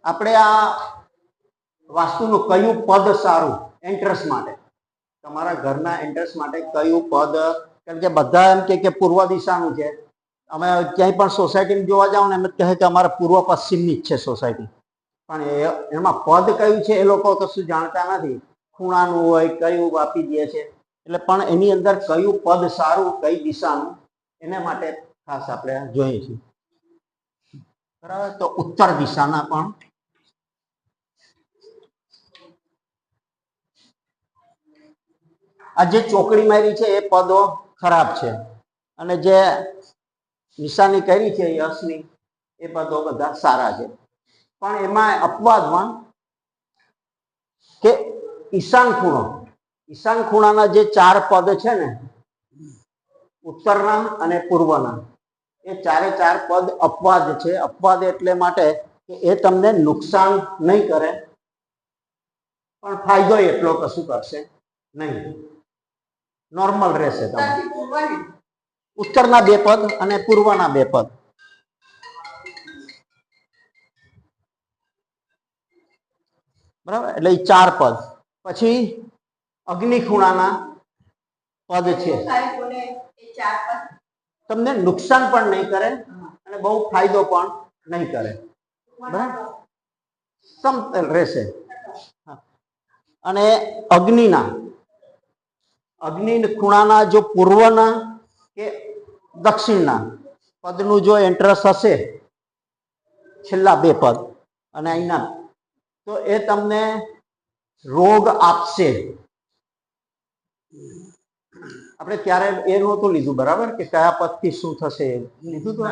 આપણે આ વાસ્તુનું કયું પદ સારું એન્ટ્રન્સ માટે, તમારા ઘરના એન્ટ્રન્સ માટે કયું પદ? કારણ કે બધા એમ કે પૂર્વ દિશાનું છે. અમે ક્યાંય પણ સોસાયટી જોવા જાવ ને એમ કહે કે અમારા પૂર્વ પશ્ચિમની જ છે સોસાયટી, પણ એમાં પદ કયું છે એ લોકો કશું જાણતા નથી. ખૂણાનું હોય કયું આપી દે છે, એટલે પણ એની અંદર કયું પદ સારું કઈ દિશાનું એના માટે ખાસ આપણે જોઈએ છીએ. બરાબર, તો ઉત્તર દિશાના પણ આ જે ચોકડી મારી છે એ પદો ખરાબ છે, અને જે નિશાની કરી છે યશની એ પદો બધા સારા છે. પણ એમાં અપવાદમાં કે ઈશાન ખૂણો, ઈશાન ખૂણાના જે 4 પદ છે ને, ઉત્તરના અને પૂર્વના, એ 4 પદ અપવાદ છે. અપવાદ એટલે માટે કે એ તમને નુકસાન નહીં કરે, પણ ફાયદો એટલો કશું કરશે નહીં, નોર્મલ રહેશે. ઉત્તરના 2 પદ અને પૂર્વના 2 પદ. બરાબર, એટલે એ 4 પદ. પછી અગ્નિ ખૂણાના પદ છે, તમને નુકસાન પણ નહીં કરે અને બહુ ફાયદો પણ નહીં કરે, બરાબર, સમતલ રહેશે. અને અગ્નિના ખૂણાના જો પૂર્વના કે દક્ષિણના પદનું જો એન્ટ્રસ હશે, છેલ્લા 2 પદ અને અહીંના, તો એ તમને રોગ આપશે. આપણે ત્યારે એ નહોતું લીધું, બરાબર, કે કયા પદથી શું થશે લીધું તો